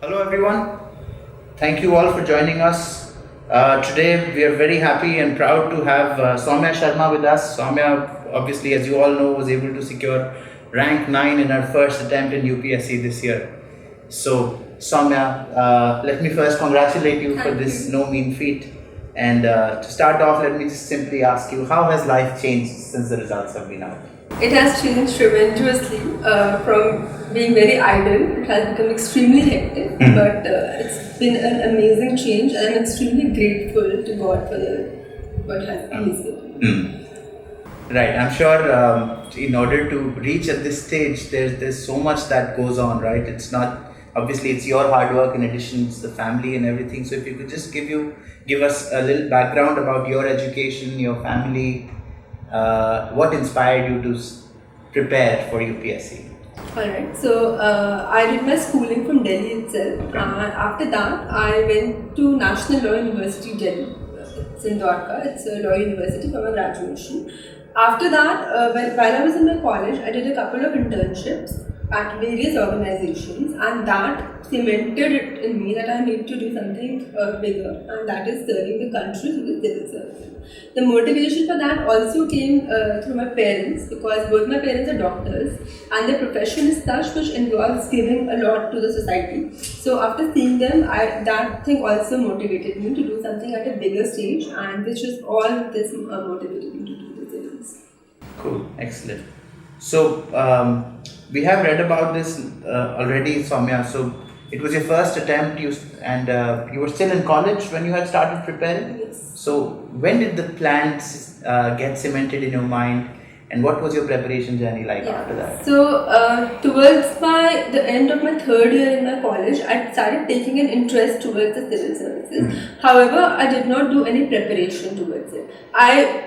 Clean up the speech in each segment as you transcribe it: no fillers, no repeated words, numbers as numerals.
Hello everyone, thank you all for joining us. Today we are very happy and proud to have Saumya Sharma with us. Saumya, obviously as you all know, was able to secure rank 9 in her first attempt in UPSC this year. So Saumya, let me first congratulate you for this no mean feat. And to start off, let me just simply ask you, how has life changed since the results have been out? It has changed tremendously from being very idle. It has become extremely hectic, but it's been an amazing change, and I'm extremely grateful to God for what He's given. Right, I'm sure in order to reach at this stage, there's so much that goes on, right? It's not, obviously it's your hard work, in addition it's the family and everything. So if you could just give us a little background about your education, your family, what inspired you to prepare for UPSC? Alright, so I did my schooling from Delhi itself, and after that I went to National Law University Delhi. It's in Dwarka, it's a law university for my graduation. After that, while I was in my college, I did a couple of internships at various organizations, and that cemented it in me that I need to do something bigger, and that is serving the country through the civil service. The motivation for that also came through my parents, because both my parents are doctors and their profession is such which involves giving a lot to the society. So after seeing them, that thing also motivated me to do something at a bigger stage, and which is all this motivated me to do the civils. Cool, excellent. So we have read about this already, Saumya. So it was your first attempt, you were still in college when you had started preparing? Yes. So when did the plans get cemented in your mind, and what was your preparation journey like after that? So towards the end of my third year in my college, I started taking an interest towards the civil services. However, I did not do any preparation towards it.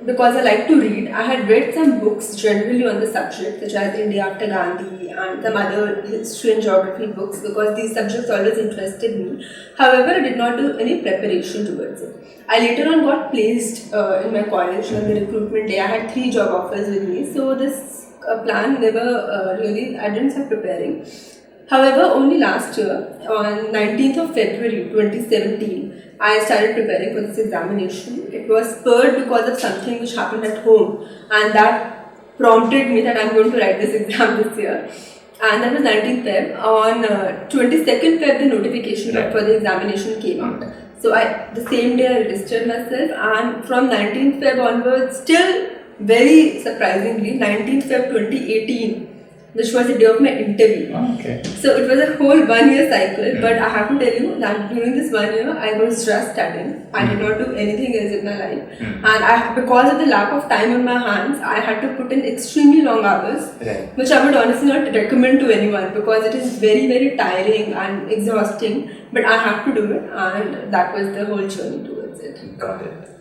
Because I like to read, I had read some books generally on the subject, such as India After Gandhi and some other history and geography books, because these subjects always interested me. However, I did not do any preparation towards it. I later on got placed in my college on the recruitment day. I had 3 job offers with me, so this plan never I didn't start preparing. However, only last year, on 19th of February 2017, I started preparing for this examination. It was spurred because of something which happened at home, and that prompted me that I'm going to write this exam this year. And that was 19th Feb. On 22nd Feb, the notification for the examination came out. So the same day I registered myself, and from 19th Feb onwards, still very surprisingly, 19th Feb 2018, which was the day of my interview. Okay. So it was a whole 1 year cycle, but I have to tell you that during this 1 year, I was just studying. I did not do anything else in my life. And because of the lack of time on my hands, I had to put in extremely long hours, which I would honestly not recommend to anyone, because it is very, very tiring and exhausting. But I have to do it, and that was the whole journey towards it. Got it.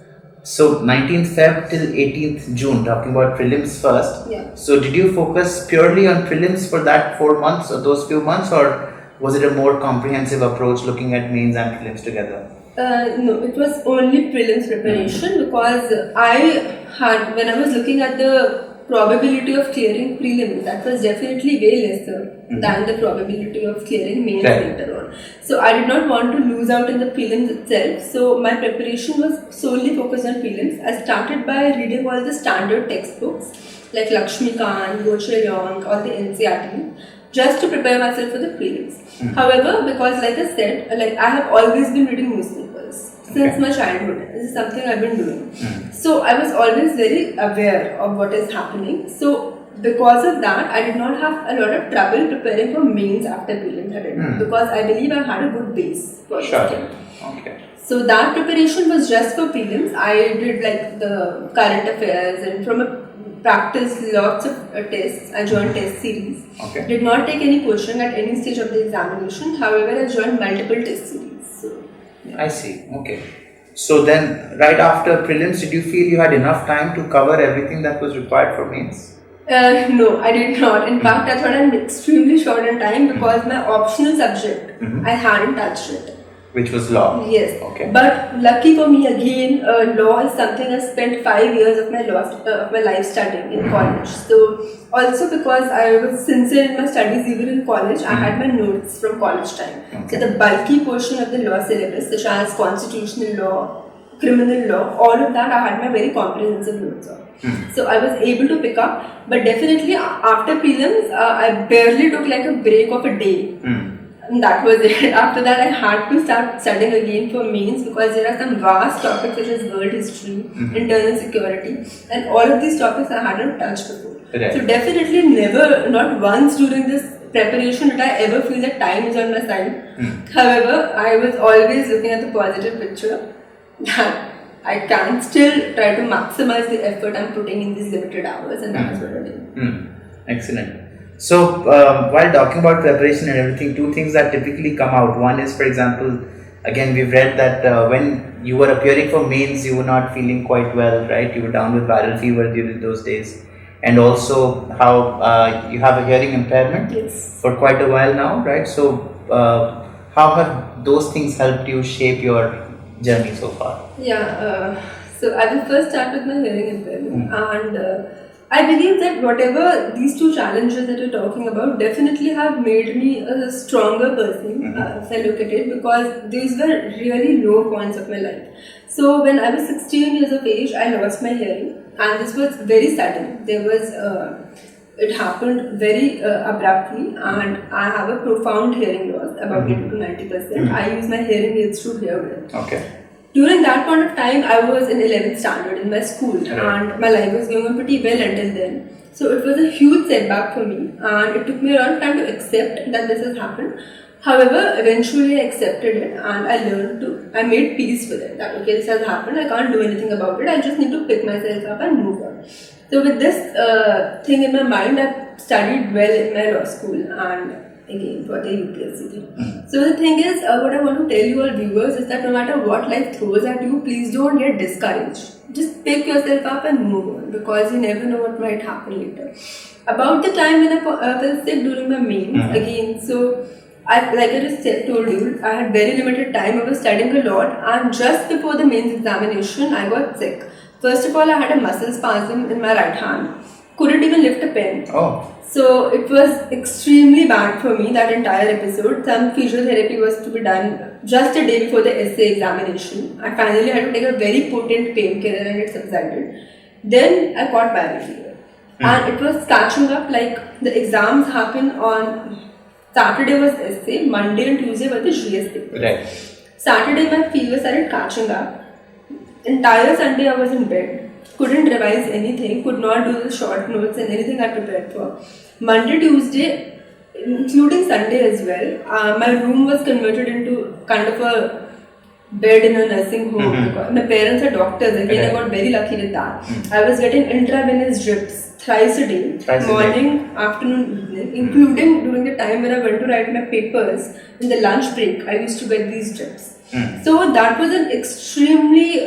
So 19th Feb till 18th June, talking about prelims first. Yeah. So did you focus purely on prelims for that 4 months or those few months, or was it a more comprehensive approach looking at mains and prelims together? No, it was only prelims preparation, because when I was looking at the probability of clearing prelims, that was definitely way lesser than the probability of clearing mains later on. So I did not want to lose out in the prelims itself. So my preparation was solely focused on prelims. I started by reading all the standard textbooks like Lakshmi Kant, Gochar-Yong, or the NCERT, just to prepare myself for the prelims. However, because like I said, I have always been reading newspapers since my childhood. This is something I've been doing. So I was always very aware of what is happening. So because of that, I did not have a lot of trouble preparing for mains after prelims, because I believe I had a good base for this. Okay. So that preparation was just for prelims. I did like the current affairs, and from a practice lots of tests. I joined test series. Did not take any question at any stage of the examination. However, I joined multiple test series. So, yeah. I see. Okay. So then, right after prelims, did you feel you had enough time to cover everything that was required for mains? No, I did not. In fact, I thought I'm extremely short on time, because my optional subject, I hadn't touched it. Which was law? Yes. Okay. But lucky for me again, law is something I spent 5 years of my life studying in college. So also because I was sincere in my studies even in college, I had my notes from college time. Okay. So the bulky portion of the law syllabus, such as constitutional law, criminal law, all of that I had my very comprehensive notes on. So I was able to pick up, but definitely after prelims, I barely took like a break of a day. And that was it. After that, I had to start studying again for mains because there are some vast topics such as world history, internal security, and all of these topics I hadn't touched before. Right. So definitely never, not once during this preparation did I ever feel that time is on my side. However, I was always looking at the positive picture that I can still try to maximize the effort I'm putting in these limited hours, and that's what I did. Excellent. So, while talking about preparation and everything, two things that typically come out. One is, for example, again, we've read that when you were appearing for mains, you were not feeling quite well, right? You were down with viral fever during those days. And also how you have a hearing impairment for quite a while now, right? So, how have those things helped you shape your journey so far? Yeah, so I will first start with my hearing impairment, and I believe that whatever these two challenges that you're talking about definitely have made me a stronger person, if I look at it, because these were really low points of my life. So when I was 16 years of age, I lost my hearing, and this was very sudden. It happened very abruptly, and I have a profound hearing loss, about 80 to 90%. I use my hearing aids to hear well. Okay. During that point of time, I was in 11th standard in my school, and my life was going on pretty well until then. So it was a huge setback for me, and it took me a lot of time to accept that this has happened. However, eventually I accepted it, and I made peace with it. That okay, this has happened, I can't do anything about it, I just need to pick myself up and move on. So with this thing in my mind, I studied well in my law school, and again for the UPSC thing. So the thing is, what I want to tell you all viewers is that no matter what life throws at you, please don't get discouraged. Just pick yourself up and move on, because you never know what might happen later. About the time when I fell sick during my mains, again, so like I just told you, I had very limited time, I was studying a lot, and just before the mains examination, I got sick. First of all, I had a muscle spasm in my right hand. Couldn't even lift a pen. So it was extremely bad for me, that entire episode. Some physiotherapy was to be done just a day before the essay examination. I finally had to take a very potent painkiller, and it subsided. Then I caught viral fever. And it was catching up, like the exams happened on Saturday was essay, Monday and Tuesday were the GS papers. Right. Saturday my fever started catching up. Entire Sunday I was in bed. Couldn't revise anything, could not do the short notes and anything I prepared for. Monday, Tuesday, including Sunday as well, my room was converted into kind of a bed in a nursing home. Because my parents are doctors, again I got very lucky with that. I was getting intravenous drips thrice a day, morning, afternoon, evening, including during the time when I went to write my papers, in the lunch break, I used to get these drips. So that was an extremely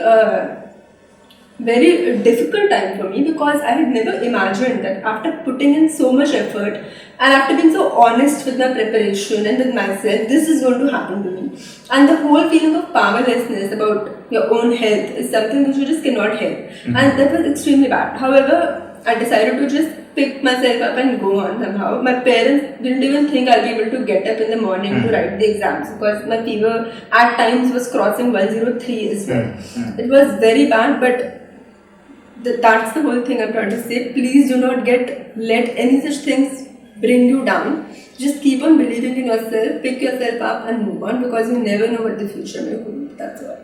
very difficult time for me, because I had never imagined that after putting in so much effort and after being so honest with my preparation and with myself, this is going to happen to me. And the whole feeling of powerlessness about your own health is something which you just cannot help. And that was extremely bad. However, I decided to just pick myself up and go on somehow. My parents didn't even think I'll be able to get up in the morning to write the exams, because my fever at times was crossing 103 as well. It was very bad, but that's the whole thing I'm trying to say. Please do not let any such things bring you down. Just keep on believing in yourself, pick yourself up and move on, because you never know what the future may hold. That's all.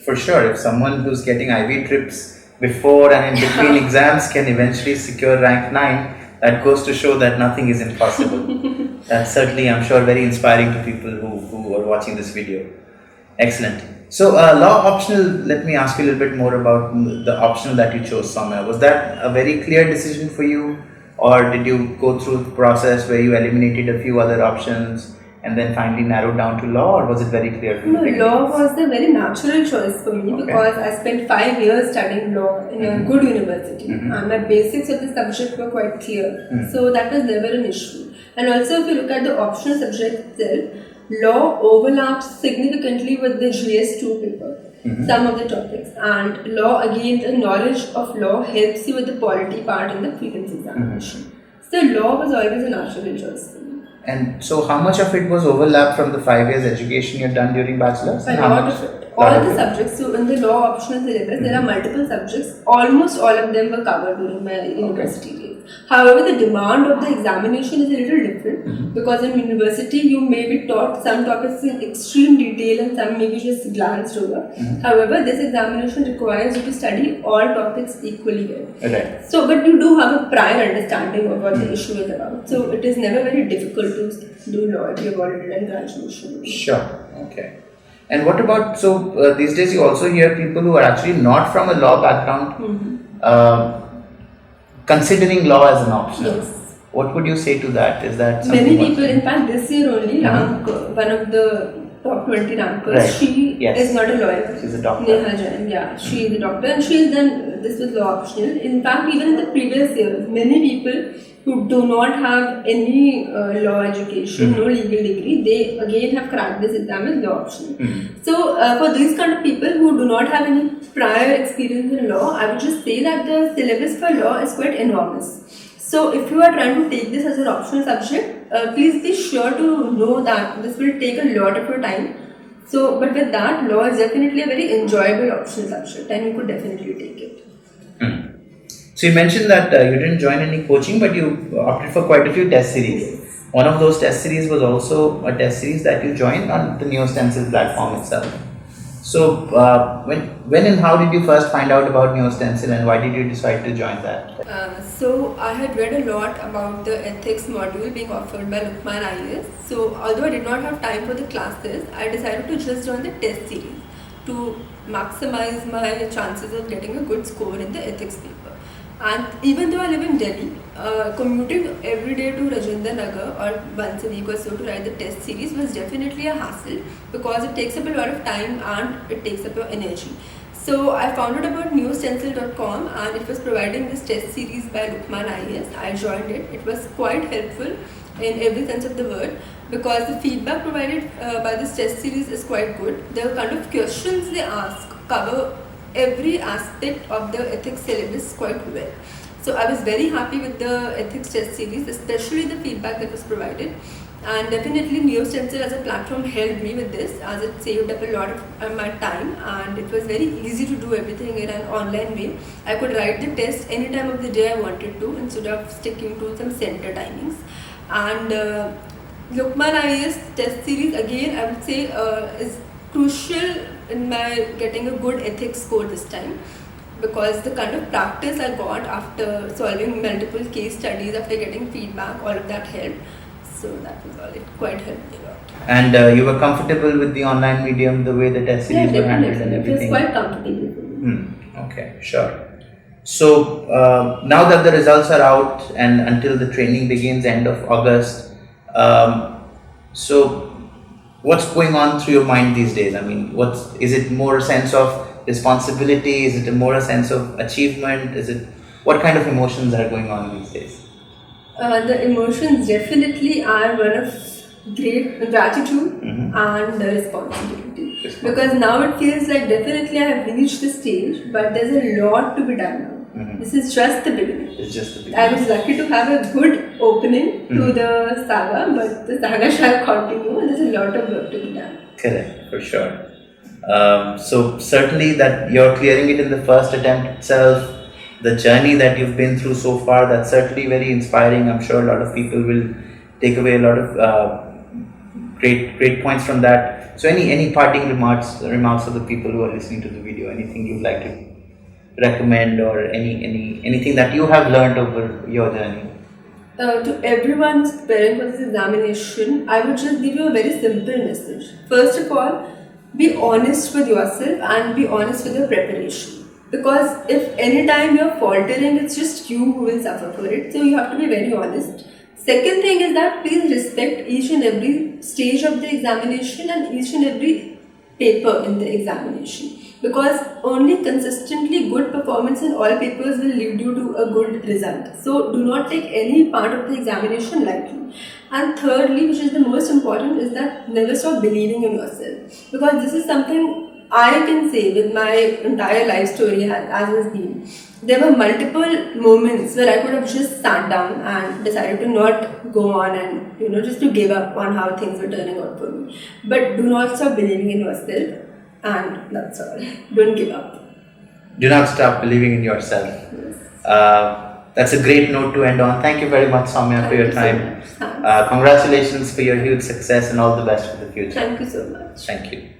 For sure, if someone who's getting IV trips before and in between exams can eventually secure rank 9, that goes to show that nothing is impossible. That's certainly, I'm sure, very inspiring to people who are watching this video. Excellent. So, law optional, let me ask you a little bit more about the optional that you chose, Saumya. Was that a very clear decision for you, or did you go through the process where you eliminated a few other options and then finally narrowed down to law, or was it very clear for you? No, law was a very natural choice for me, because I spent 5 years studying law in a good university, and my basics of the subject were quite clear. So that was never an issue. And also, if you look at the optional subject itself, law overlaps significantly with the GS2 paper, some of the topics. And law, again, the knowledge of law helps you with the polity part in the prelims examination. So law was always a natural choice for me. And so how much of it was overlap from the 5 years education you had done during bachelor's? A lot of it. All the subjects, so in the law optional syllabus, there are multiple subjects. Almost all of them were covered during my university days. However, the demand of the examination is a little different because in university you may be taught some topics in extreme detail and some may be just glanced over. However, this examination requires you to study all topics equally well. Right. So, but you do have a prior understanding of what the issue is about. So, it is never very difficult to do law if you have already done graduation. Sure. Okay. And what about, so these days you also hear people who are actually not from a law background considering law as an option. Yes. What would you say to that? Is that something many people, in fact, this year only, one of the top 20 rankers, Right. she is not a lawyer. She's a doctor. Neha Jain, yeah, she is a doctor and she has done this with law optional. In fact, even in the previous years, many people who do not have any law education, no legal degree, they again have cracked this exam as law optional. So, for these kind of people who do not have any prior experience in law, I would just say that the syllabus for law is quite enormous. So, if you are trying to take this as an optional subject, please be sure to know that this will take a lot of your time. So, but with that, law is definitely a very enjoyable optional subject and you could definitely take it. So you mentioned that you didn't join any coaching, but you opted for quite a few test series. Yes. One of those test series was also a test series that you joined on the NeoStencil platform itself. So when and how did you first find out about NeoStencil and why did you decide to join that? So I had read a lot about the ethics module being offered by Lukman IAS. So although I did not have time for the classes, I decided to just join the test series to maximize my chances of getting a good score in the ethics paper. And even though I live in Delhi, commuting every day to Rajendra Nagar or once a week or so to write the test series was definitely a hassle because it takes up a lot of time and it takes up your energy. So I found out about NeoStencil.com and it was providing this test series by Lukman IAS. I joined it. It was quite helpful in every sense of the word because the feedback provided by this test series is quite good. The kind of questions they ask cover every aspect of the ethics syllabus quite well. So I was very happy with the ethics test series, especially the feedback that was provided. And definitely NeoStencil as a platform helped me with this as it saved up a lot of my time and it was very easy to do everything in an online way. I could write the test any time of the day I wanted to instead of sticking to some center timings. And Lukman IAS test series again I would say is crucial in my getting a good ethics score this time because the kind of practice I got after solving multiple case studies, after getting feedback, all of that helped. So that was all. It quite helped me a lot. And you were comfortable with the online medium, the way the test series were handled and everything? It was quite comfortable. Okay, sure. So now that the results are out and until the training begins end of August, so what's going on through your mind these days? I mean, is it more a sense of responsibility? Is it more a sense of achievement? What kind of emotions are going on these days? The emotions definitely are one of great gratitude and responsibility. Because now it feels like definitely I have reached the stage, but there's a lot to be done now. This is just the beginning. It's just the beginning. I was lucky to have a good opening to the saga, but the saga shall continue and there's a lot of work to be done. Correct, for sure. So certainly that you're clearing it in the first attempt itself, the journey that you've been through so far, that's certainly very inspiring. I'm sure a lot of people will take away a lot of great points from that. So any parting remarks of the people who are listening to the video, anything you'd like to recommend or anything that you have learned over your journey? To everyone who's preparing for this examination, I would just give you a very simple message. First of all, be honest with yourself and be honest with your preparation. Because if any time you're faltering, it's just you who will suffer for it. So you have to be very honest. Second thing is that please respect each and every stage of the examination and each and every paper in the examination. because only consistently good performance in all papers will lead you to a good result. So do not take any part of the examination lightly. And thirdly, which is the most important, is that never stop believing in yourself, because this is something I can say with my entire life story as has been. There were multiple moments where I could have just sat down and decided to not go on and just to give up on how things were turning out for me. But do not stop believing in yourself, and that's all. Don't give up. Do not stop believing in yourself. Yes. That's a great note to end on. Thank you very much, Saumya, for your time. So much. Congratulations for your huge success and all the best for the future. Thank you so much. Thank you.